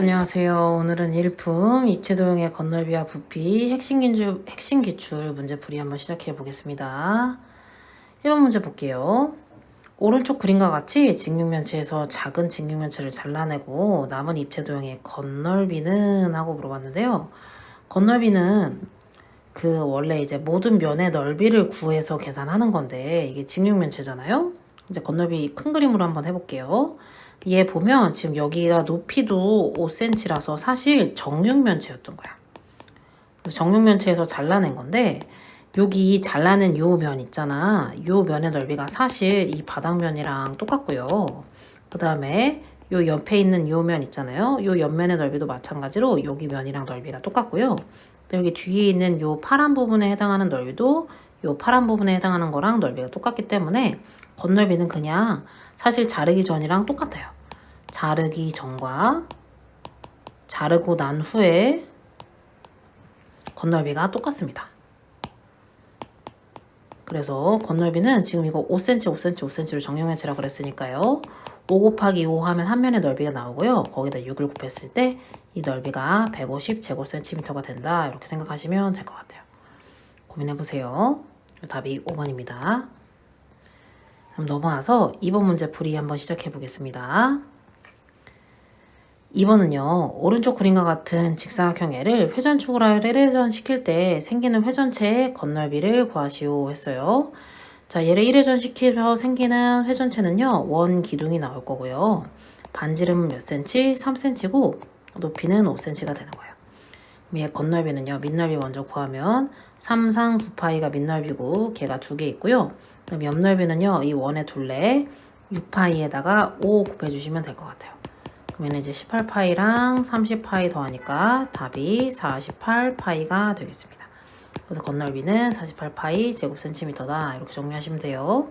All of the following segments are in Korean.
안녕하세요. 오늘은 일품 입체도형의 건널비와 부피 핵심 기출 문제풀이 한번 시작해 보겠습니다. 1번 문제 볼게요. 오른쪽 그림과 같이 직육면체에서 작은 직육면체를 잘라내고 남은 입체도형의 건널비는 하고 물어봤는데요. 건널비는 원래 이제 모든 면의 넓이를 구해서 계산하는 건데 이게 직육면체잖아요. 이제 건널비 큰 그림으로 한번 해볼게요. 얘 보면 지금 여기가 높이도 5cm라서 사실 정육면체였던 거야. 그래서 정육면체에서 잘라낸 건데 여기 잘라낸 요 면 있잖아. 요 면의 넓이가 사실 이 바닥면이랑 똑같고요. 그 다음에 요 옆에 있는 요 면 있잖아요. 요 옆면의 넓이도 마찬가지로 여기 면이랑 넓이가 똑같고요. 여기 뒤에 있는 요 파란 부분에 해당하는 넓이도 요 파란 부분에 해당하는 거랑 넓이가 똑같기 때문에 건널비는 그냥 사실 자르기 전이랑 똑같아요. 자르기 전과 자르고 난 후에 건널비가 똑같습니다. 그래서 건널비는 지금 이거 5cm, 5cm, 5cm로 정육면체라고 그랬으니까요. 5 곱하기 5 하면 한 면의 넓이가 나오고요. 거기다 6을 곱했을 때 이 넓이가 150 제곱센티미터가 된다. 이렇게 생각하시면 될 것 같아요. 고민해보세요. 답이 5번입니다. 그럼 넘어와서 2번 문제 풀이 한번 시작해 보겠습니다. 2번은요. 오른쪽 그림과 같은 직사각형 애를 회전축으로 일회전시킬 때 생기는 회전체의 건널비를 구하시오 했어요. 자, 얘를 일회전시키며 생기는 회전체는요. 원 기둥이 나올 거고요. 반지름은 몇 cm? 3cm고 높이는 5cm가 되는 거예요. 얘 건널비는요. 밑넓이 먼저 구하면 3상 9파이가 밑넓이고 걔가 두 개 있고요. 그럼 옆넓이는요. 이 원의 둘레 6파이에다가 5 곱해주시면 될 것 같아요. 그러면 이제 18파이랑 30파이 더하니까 답이 48파이가 되겠습니다. 그래서 건널비는 48파이 제곱센티미터다. 이렇게 정리하시면 돼요.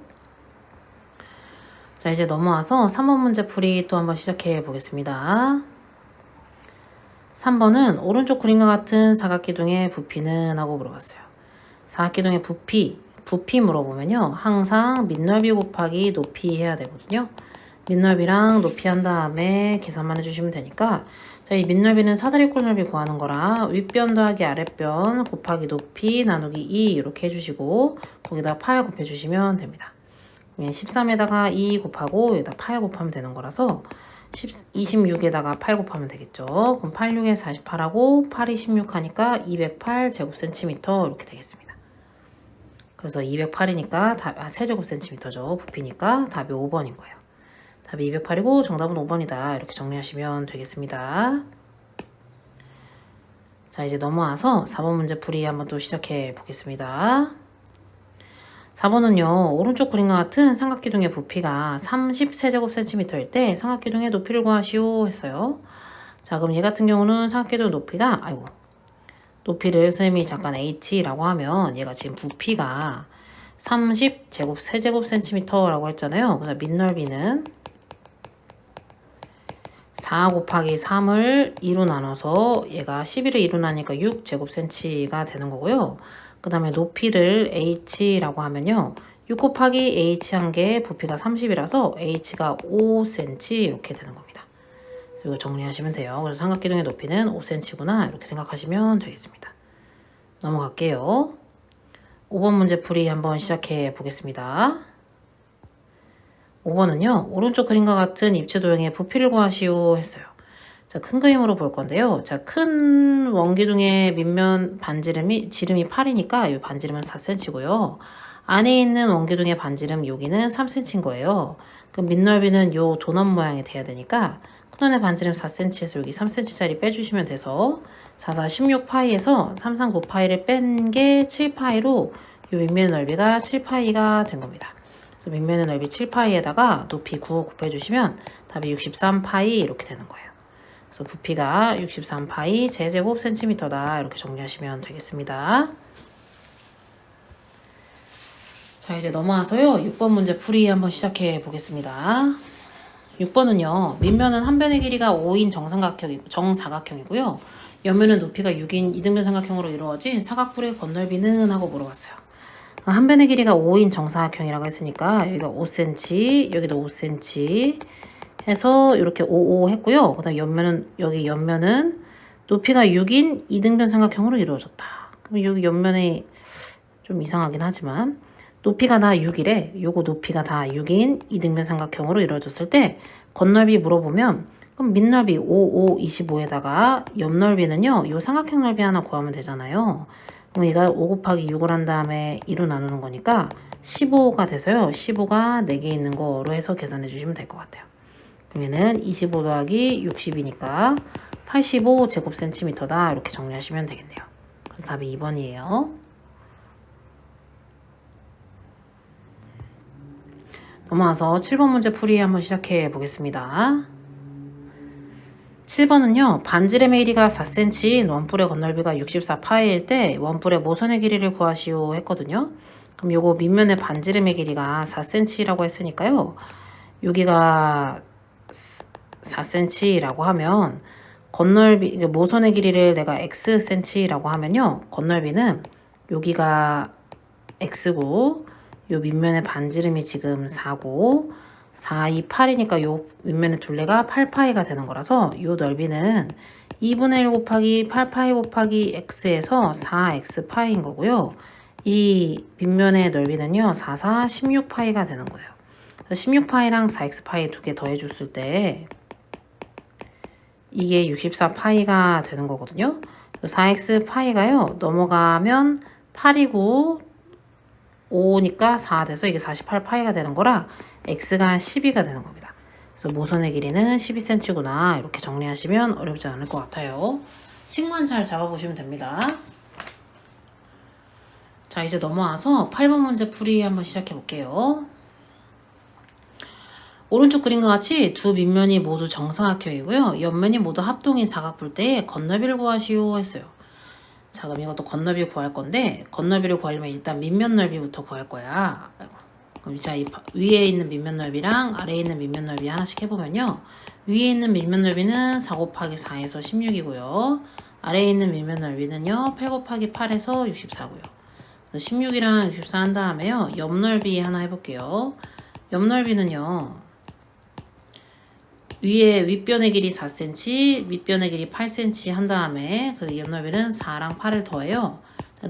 자, 이제 넘어와서 3번 문제 풀이 또 한번 시작해 보겠습니다. 3번은 오른쪽 그림과 같은 사각기둥의 부피는 하고 물어봤어요. 사각기둥의 부피 물어보면요. 항상 밑넓이 곱하기 높이 해야 되거든요. 밑넓이랑 높이 한 다음에 계산만 해주시면 되니까 자, 이 밑넓이는 사다리꼴 넓이 구하는 거라 윗변 더하기 아랫변 곱하기 높이 나누기 2 이렇게 해주시고 거기다 8 곱해주시면 됩니다. 13에다가 2 곱하고 여기다 8 곱하면 되는 거라서 26에다가 8 곱하면 되겠죠. 그럼 8, 6에 48하고 8이 16 하니까 208 제곱센티미터 이렇게 되겠습니다. 그래서 208이니까 세제곱센티미터죠. 부피니까 답이 5번인 거예요. 답이 208이고 정답은 5번이다. 이렇게 정리하시면 되겠습니다. 자, 이제 넘어와서 4번 문제 풀이 한번 또 시작해 보겠습니다. 4번은요. 오른쪽 그림과 같은 삼각기둥의 부피가 30세제곱센티미터일 때 삼각기둥의 높이를 구하시오 했어요. 자, 그럼 얘 같은 경우는 삼각기둥 높이가 높이를 선생님이 잠깐 h라고 하면 얘가 지금 부피가 30세제곱센티미터라고 했잖아요. 그래서 밑넓이는 4 곱하기 3을 2로 나눠서 얘가 11을 2로 나니까 6제곱센치가 되는 거고요. 그 다음에 높이를 h라고 하면요. 6 곱하기 h 한 개 부피가 30이라서 h가 5cm 이렇게 되는 겁니다. 이거 정리하시면 돼요. 그래서 삼각기둥의 높이는 5cm구나 이렇게 생각하시면 되겠습니다. 넘어갈게요. 5번 문제 풀이 한번 시작해 보겠습니다. 5번은요. 오른쪽 그림과 같은 입체도형의 부피를 구하시오 했어요. 자, 큰 그림으로 볼 건데요. 자, 큰 원기둥의 밑면 지름이 8이니까 이 반지름은 4cm고요. 안에 있는 원기둥의 반지름 여기는 3cm인 거예요. 그럼 밑넓이는 요 도넛 모양이 돼야 되니까 큰원의 반지름 4cm에서 여기 3cm짜리 빼주시면 돼서 44 16파이에서 33 9파이를 뺀 게 7파이로 요 밑면의 넓이가 7파이가 된 겁니다. 그래서 밑면의 넓이 7파이에다가 높이 9 곱해주시면 답이 63파이 이렇게 되는 거예요. 그래서 부피가 63파이 제곱센티미터다. 이렇게 정리하시면 되겠습니다. 자, 이제 넘어와서요. 6번 문제 풀이 한번 시작해 보겠습니다. 6번은요. 밑면은 한 변의 길이가 5인 정사각형이고요. 옆면은 높이가 6인 이등변 삼각형으로 이루어진 사각뿔의 건널비는 하고 물어봤어요. 한 변의 길이가 5인 정사각형이라고 했으니까 여기가 5cm, 여기도 5cm, 해서 이렇게 55 했고요. 그 다음 옆면은, 여기 옆면은 높이가 6인 이등변 삼각형으로 이루어졌다. 그럼 여기 옆면에 좀 이상하긴 하지만 높이가 다 6이래. 요거 높이가 다 6인 이등변 삼각형으로 이루어졌을 때 겉넓이 물어보면 그럼 밑넓이 5, 5, 25에다가 옆넓이는요. 요 삼각형 넓이 하나 구하면 되잖아요. 그럼 얘가 5 곱하기 6을 한 다음에 2로 나누는 거니까 15가 돼서요. 15가 4개 있는 거로 해서 계산해 주시면 될 것 같아요. 그러면은 25 더하기 60이니까 85 제곱센티미터다. 이렇게 정리하시면 되겠네요. 그래서 답이 2번이에요. 넘어와서 7번 문제 풀이 한번 시작해 보겠습니다. 7번은요. 반지름의 길이가 4cm, 원뿔의 건널비가 64파일 때 원뿔의 모선의 길이를 구하시오 했거든요. 그럼 요거 밑면의 반지름의 길이가 4cm라고 했으니까요. 여기가 4cm라고 하면 건널비, 모선의 길이를 내가 xcm라고 하면요. 건널비는 여기가 x고 요 밑면의 반지름이 지금 4고 4, 2, 8이니까 요 밑면의 둘레가 8파이가 되는 거라서 요 넓이는 2분의 1 곱하기 8파이 곱하기 x에서 4x파이인 거고요. 이 밑면의 넓이는요. 4, 4, 16파이가 되는 거예요. 16파이랑 4x파이 두 개 더해줬을 때 이게 64파이가 되는 거거든요. 4x파이가요. 넘어가면 8이고 5니까 4 돼서 이게 48파이가 되는 거라 x가 12가 되는 겁니다. 그래서 모선의 길이는 12cm구나. 이렇게 정리하시면 어렵지 않을 것 같아요. 식만 잘 잡아보시면 됩니다. 자, 이제 넘어와서 8번 문제 풀이 한번 시작해 볼게요. 오른쪽 그림과 같이 두 밑면이 모두 정사각형이고요. 옆면이 모두 합동인 사각뿔 때에 겉넓이를 구하시오 했어요. 자, 그럼 이것도 겉넓이를 구할 건데 겉넓이를 구하려면 일단 밑면 넓이부터 구할 거야. 그럼 자, 이 위에 있는 밑면 넓이랑 아래에 있는 밑면 넓이 하나씩 해보면요. 위에 있는 밑면 넓이는 4 곱하기 4에서 16이고요. 아래에 있는 밑면 넓이는요. 8 곱하기 8에서 64고요. 16이랑 64 한 다음에요. 옆 넓이 하나 해볼게요. 옆 넓이는요. 위에 윗변의 길이 4cm, 밑변의 길이 8cm 한 다음에 그 옆넓이는 4랑 8을 더해요.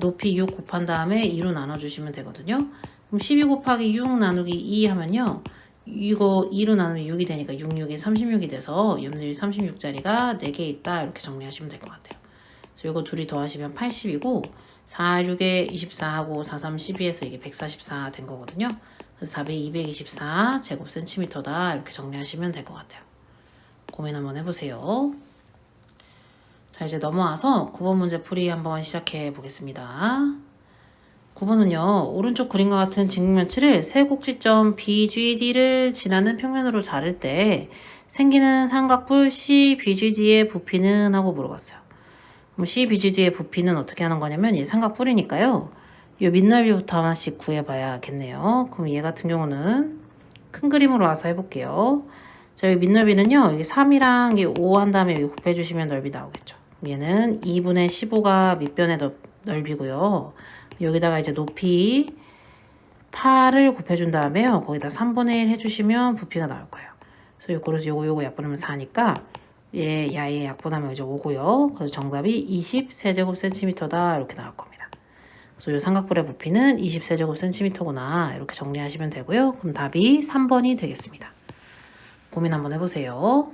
높이 6 곱한 다음에 2로 나눠주시면 되거든요. 그럼 12 곱하기 6 나누기 2 하면요. 이거 2로 나누면 6이 되니까 6, 6이 36이 돼서 옆넓이 36짜리가 4개 있다. 이렇게 정리하시면 될 것 같아요. 그래서 이거 둘이 더하시면 80이고 4, 6에 24하고 4, 3, 12에서 이게 144 된 거거든요. 그래서 답이 224 제곱센티미터다. 이렇게 정리하시면 될 것 같아요. 고민 한번 해보세요. 자, 이제 넘어와서 9번 문제 풀이 한번 시작해 보겠습니다. 9번은요. 오른쪽 그림과 같은 직면치를 세 곡지점 BGD를 지나는 평면으로 자를 때 생기는 삼각뿔 CBGD의 부피는 하고 물어봤어요. 그럼 CBGD의 부피는 어떻게 하는 거냐면 얘 삼각뿔이니까요. 이 밑넓이부터 하나씩 구해봐야겠네요. 그럼 얘 같은 경우는 큰 그림으로 와서 해볼게요. 자, 여기 밑넓이는요. 여기 3이랑 5 한 다음에 여기 곱해주시면 넓이 나오겠죠. 얘는 2분의 15가 밑변의 넓이고요. 여기다가 이제 높이 8을 곱해준 다음에요. 거기다 3분의 1 해주시면 부피가 나올 거예요. 그래서 요거 약분하면 4니까 얘 약분하면 이제 5고요. 그래서 정답이 20 세제곱센티미터다. 이렇게 나올 겁니다. 그래서 이 삼각뿔의 부피는 20 세제곱센티미터구나. 이렇게 정리하시면 되고요. 그럼 답이 3번이 되겠습니다. 고민 한번 해보세요.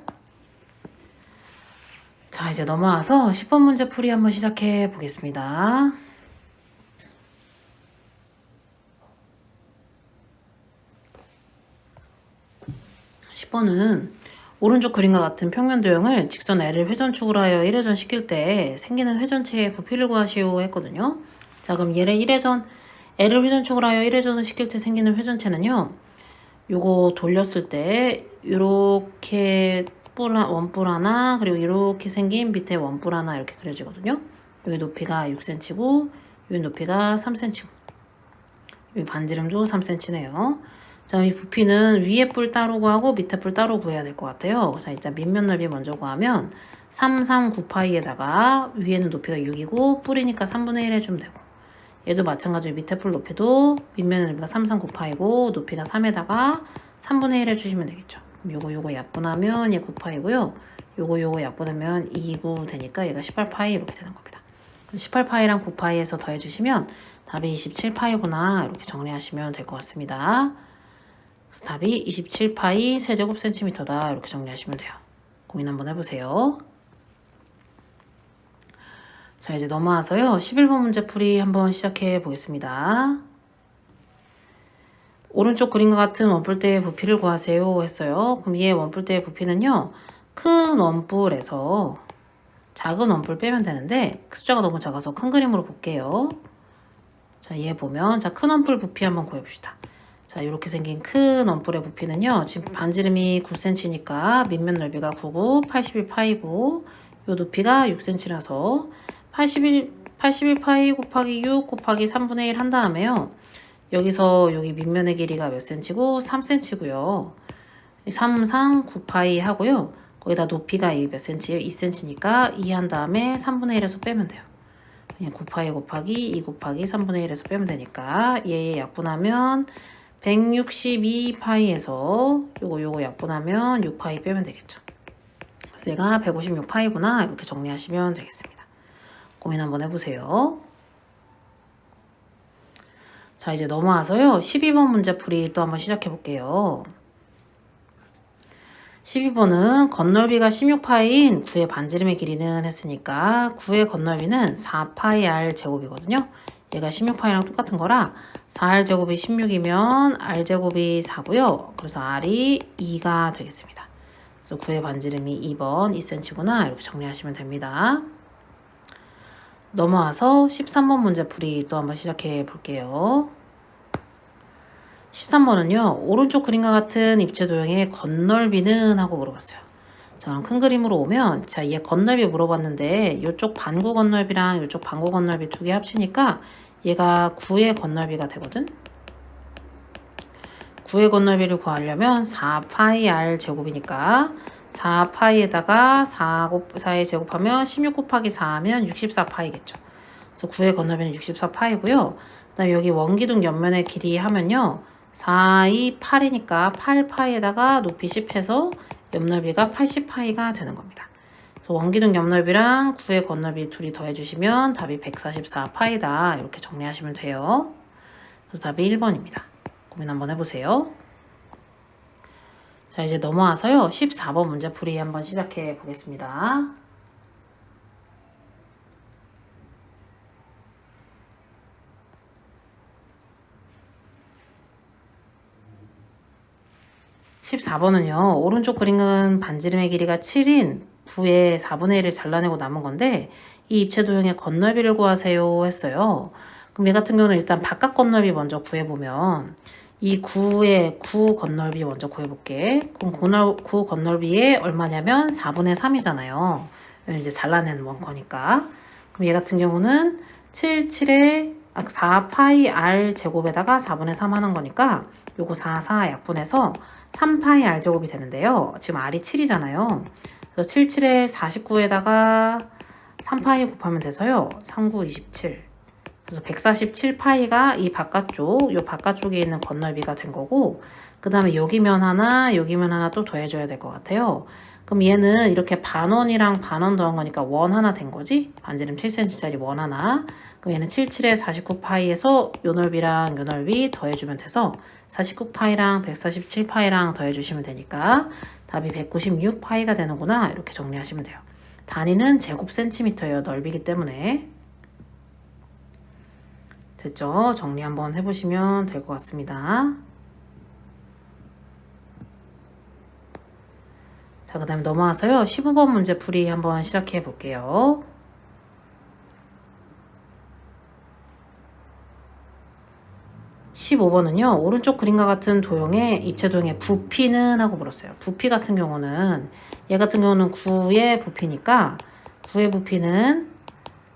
자, 이제 넘어와서 10번 문제 풀이 한번 시작해 보겠습니다. (10번은) 오른쪽 그림과 같은 평면 도형을 직선 L을 회전축으로 하여 1회전 시킬 때 생기는 회전체의 부피를 구하시오 했거든요. 자, 그럼 얘를 L을 회전축으로 하여 1회전을 시킬 때 생기는 회전체는요. 요거 돌렸을 때 이렇게 원뿔 하나, 그리고 이렇게 생긴 밑에 원뿔 하나 이렇게 그려지거든요. 여기 높이가 6cm고 여기 높이가 3cm고 여기 반지름도 3cm네요. 자, 이 부피는 위에 뿔 따로 구하고 밑에 뿔 따로 구해야 될 것 같아요. 그래서 일단 밑면 넓이 먼저 구하면 339파이에다가 위에는 높이가 6이고 뿔이니까 3분의 1 해주면 되고 얘도 마찬가지로 밑에 풀 높이도 밑면 넓이가 339파이고 높이가 3에다가 3분의 1 해주시면 되겠죠. 요거 약분하면 얘 9파이고요. 요거 약분하면 2구 되니까 얘가 18파이 이렇게 되는 겁니다. 18파이랑 9파이에서 더해주시면 답이 27파이구나 이렇게 정리하시면 될 것 같습니다. 그래서 답이 27파이 세제곱센티미터다 이렇게 정리하시면 돼요. 고민 한번 해보세요. 자, 이제 넘어와서요. 11번 문제 풀이 한번 시작해 보겠습니다. 오른쪽 그림과 같은 원뿔대의 부피를 구하세요 했어요. 그럼 얘 원뿔대의 부피는요. 큰 원뿔에서 작은 원뿔 빼면 되는데 숫자가 너무 작아서 큰 그림으로 볼게요. 자, 얘 보면 자, 큰 원뿔 부피 한번 구해봅시다. 자, 이렇게 생긴 큰 원뿔의 부피는요. 지금 반지름이 9cm니까 밑면 넓이가 9고 81파이고 요 높이가 6cm라서 81파이 곱하기 6 곱하기 3분의 1 한 다음에요. 여기서 여기 밑면의 길이가 몇 cm고 3cm고요. 3, 3, 9파이 하고요. 거기다 높이가 몇 cm예요? 2cm니까 2 한 다음에 3분의 1에서 빼면 돼요. 9파이 곱하기 2 곱하기 3분의 1에서 빼면 되니까 얘 약분하면 162파이에서 요거 약분하면 6파이 빼면 되겠죠. 그래서 얘가 156파이구나 이렇게 정리하시면 되겠습니다. 고민 한번 해보세요. 자, 이제 넘어와서요. 12번 문제 풀이 또 한번 시작해 볼게요. 12번은 건널비가 16파이인 9의 반지름의 길이는 했으니까 9의 건널비는 4파이 r 제곱이거든요. 얘가 16파이랑 똑같은 거라 4r 제곱이 16이면 r 제곱이 4고요. 그래서 r이 2가 되겠습니다. 그래서 9의 반지름이 2번 2cm구나 이렇게 정리하시면 됩니다. 넘어와서 13번 문제 풀이 또 한번 시작해 볼게요. 13번은요. 오른쪽 그림과 같은 입체 도형의 건널비는 하고 물어봤어요. 자, 그럼 큰 그림으로 오면 자, 얘 건널비 물어봤는데 이쪽 반구 건널비랑 이쪽 반구 건널비 두 개 합치니까 얘가 9의 건널비가 되거든. 9의 건널비를 구하려면 4파이 r 제곱이니까 4파이에다가 4의 제곱하면 16 곱하기 4하면 64파이겠죠. 그래서 9의 건널비는 64파이고요. 그 다음에 여기 원기둥 옆면의 길이 하면요. 4, 2, 8이니까 8파이에다가 높이 10해서 옆넓이가 80파이가 되는 겁니다. 그래서 원기둥 옆넓이랑 9의 건널비 둘이 더해주시면 답이 144파이다. 이렇게 정리하시면 돼요. 그래서 답이 1번입니다. 고민 한번 해보세요. 자, 이제 넘어와서요. 14번 문제 풀이 한번 시작해 보겠습니다. (14번은요) 오른쪽 그림은 반지름의 길이가 7인 9의 4분의 1을 잘라내고 남은 건데 이 입체 도형의 건널비를 구하세요 했어요. 그럼 얘 같은 경우는 일단 바깥 건널비 먼저 구해보면 이 9의 9 건널비 먼저 구해볼게. 그럼 9 건널비에 얼마냐면 4분의 3이잖아요. 이제 잘라낸 거니까. 그럼 얘 같은 경우는 4파이 r 제곱에다가 4분의 3 하는 거니까 요거 4, 4 약분해서 3파이 r 제곱이 되는데요. 지금 r이 7이잖아요. 그래서 77에 49에다가 3파이 곱하면 돼서요. 39, 27. 그래서 147파이가 이 바깥쪽, 요 바깥쪽에 있는 건널비가 된 거고, 그 다음에 여기면 하나 또 더해줘야 될 것 같아요. 그럼 얘는 이렇게 반원이랑 반원 더한 거니까 원 하나 된 거지? 반지름 7cm짜리 원 하나. 그럼 얘는 77에 49파이에서 요 넓이랑 요 넓이 더해주면 돼서 49파이랑 147파이랑 더해주시면 되니까 답이 196파이가 되는구나. 이렇게 정리하시면 돼요. 단위는 제곱센티미터예요. 넓이기 때문에. 됐죠? 정리 한번 해보시면 될 것 같습니다. 자, 그 다음에 넘어와서요. 15번 문제 풀이 한번 시작해 볼게요. (15번은요) 오른쪽 그림과 같은 도형의 입체 도형의 부피는 하고 물었어요. 부피 같은 경우는 얘 같은 경우는 9의 부피니까 9의 부피는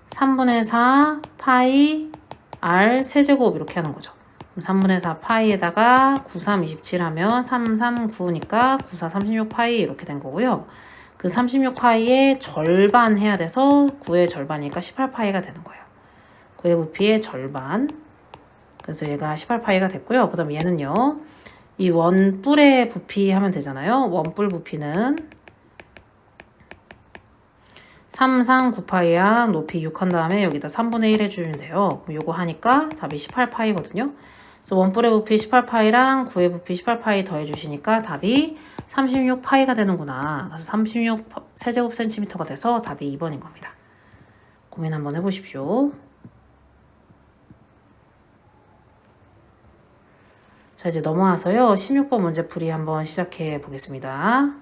3분의 4 파이 r 세제곱 이렇게 하는 거죠. 3분의 4 파이에다가 93, 27 하면 3, 3, 9니까 94, 36파이 이렇게 된 거고요. 그 36파이의 절반 해야 돼서 9의 절반이니까 18파이가 되는 거예요. 9의 부피의 절반. 그래서 얘가 18파이가 됐고요. 그 다음 얘는요. 이 원뿔의 부피 하면 되잖아요. 원뿔 부피는 3상 9파이야 높이 6 한 다음에 여기다 3분의 1 해주면 돼요. 그럼 요거 하니까 답이 18파이거든요. 그래서 원뿔의 부피 18파이랑 9의 부피 18파이 더해주시니까 답이 36파이가 되는구나. 그래서 36 세제곱센티미터가 돼서 답이 2번인 겁니다. 고민 한번 해보십시오. 자, 이제 넘어와서요. 16번 문제 풀이 한번 시작해 보겠습니다.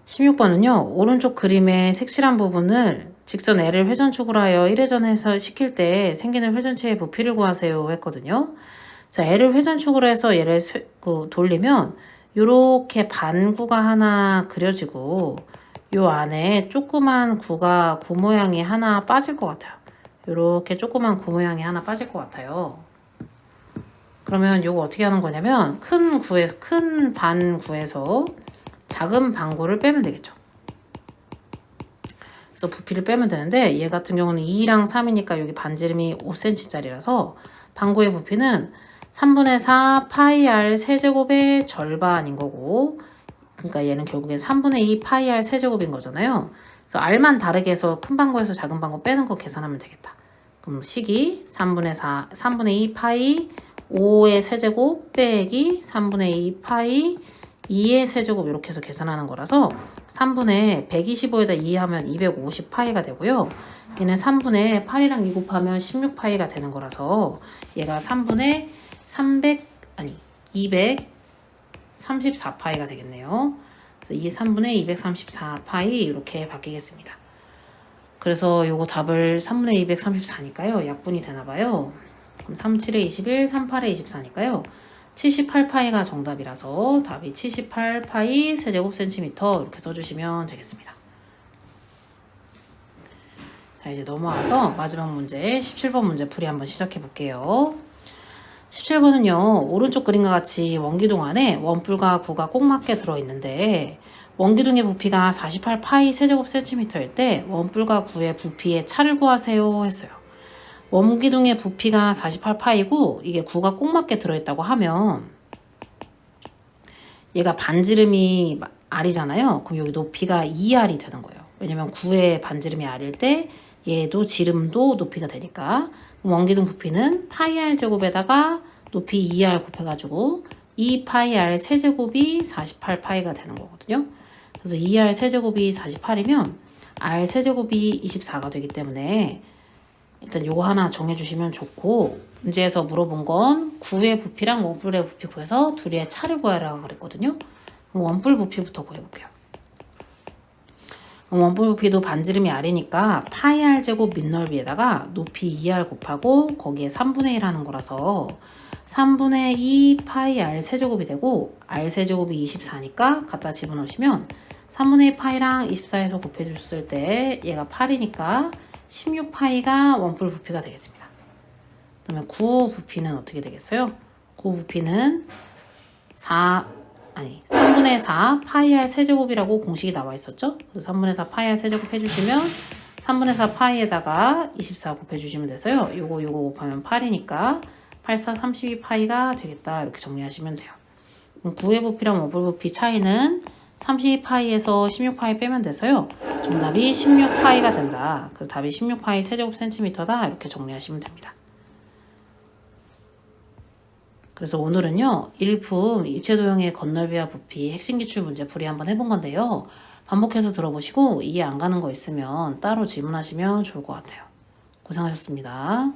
(16번은요) 오른쪽 그림의 색칠한 부분을 직선 L을 회전축으로 하여 1회전해서 시킬 때 생기는 회전체의 부피를 구하세요 했거든요. 자, L을 회전축으로 해서 얘를 돌리면 요렇게 반구가 하나 그려지고 요 안에 조그만 구가 구 모양이 하나 빠질 것 같아요. 요렇게 조그만 구 모양이 하나 빠질 것 같아요. 그러면 요거 어떻게 하는 거냐면 큰 반구에서 작은 반구를 빼면 되겠죠. 그래서 부피를 빼면 되는데 얘 같은 경우는 2랑 3이니까 여기 반지름이 5cm짜리라서 반구의 부피는 3분의 4 파이 r 세제곱의 절반인 거고, 그러니까 얘는 결국엔 3분의 2 파이 r 세제곱인 거잖아요. 그래서 r만 다르게 해서 큰 반구에서 작은 반구 빼는 거 계산하면 되겠다. 그럼 식이 3분의 2 파이 5의 세제곱 빼기 3분의 2 파이 2의 세제곱 이렇게 해서 계산하는 거라서 3분의 125에다 2 하면 250파이가 되고요. 얘는 3분의 8이랑 2 곱하면 16파이가 되는 거라서 얘가 3분의 234파이가 되겠네요. 그래서 이게 3분의 234파이 이렇게 바뀌겠습니다. 그래서 요거 답을 3분의 234니까요. 약분이 되나봐요. 그럼 37에 21, 38에 24니까요. 78파이가 정답이라서 답이 78파이 세제곱센티미터 이렇게 써주시면 되겠습니다. 자, 이제 넘어와서 마지막 문제 17번 문제 풀이 한번 시작해 볼게요. 17번은요. 오른쪽 그림과 같이 원기둥 안에 원뿔과 구가 꼭 맞게 들어있는데 원기둥의 부피가 48파이 세제곱센티미터일 때 원뿔과 구의 부피의 차를 구하세요 했어요. 원기둥의 부피가 48파이고 이게 구가 꼭 맞게 들어있다고 하면 얘가 반지름이 r이잖아요. 그럼 여기 높이가 2r이 되는 거예요. 왜냐면 구의 반지름이 r일 때 얘도 지름도 높이가 되니까 원기둥 부피는 파이 r 제곱에다가 높이 2r 곱해가지고 2파이 r 세제곱이 48파이가 되는 거거든요. 그래서 2r 세제곱이 48이면 r 세제곱이 24가 되기 때문에 일단 요거 하나 정해주시면 좋고, 문제에서 물어본 건 구의 부피랑 원뿔의 부피 구해서 둘의 차를 구하라고 그랬거든요. 그럼 원뿔 부피부터 구해볼게요. 원뿔 부피도 반지름이 r이니까 파이 r 제곱 밑넓이에다가 높이 2r 곱하고 거기에 3분의 1 하는 거라서 3분의 2 파이 r 세제곱이 되고 r 세제곱이 24니까 갖다 집어넣으시면 3분의 2 파이랑 24에서 곱해줬을 때 얘가 8이니까 16파이가 원뿔 부피가 되겠습니다. 그러면 9 부피는 어떻게 되겠어요? 9 부피는 3분의 4 파이 r 세제곱이라고 공식이 나와 있었죠? 그래서 3분의 4 파이 r 세제곱 해주시면 3분의 4 파이에다가 24 곱해주시면 돼서요. 요거 곱하면 8이니까 8, 4, 32파이가 되겠다. 이렇게 정리하시면 돼요. 그럼 9의 부피랑 원뿔 부피 차이는 32파이에서 16파이 빼면 돼서요. 정답이 16파이가 된다. 그래서 답이 16파이 세제곱센티미터다. 이렇게 정리하시면 됩니다. 그래서 오늘은요. 일품 입체도형의 건널비와 부피 핵심 기출 문제 풀이 한번 해본 건데요. 반복해서 들어보시고 이해 안 가는 거 있으면 따로 질문하시면 좋을 것 같아요. 고생하셨습니다.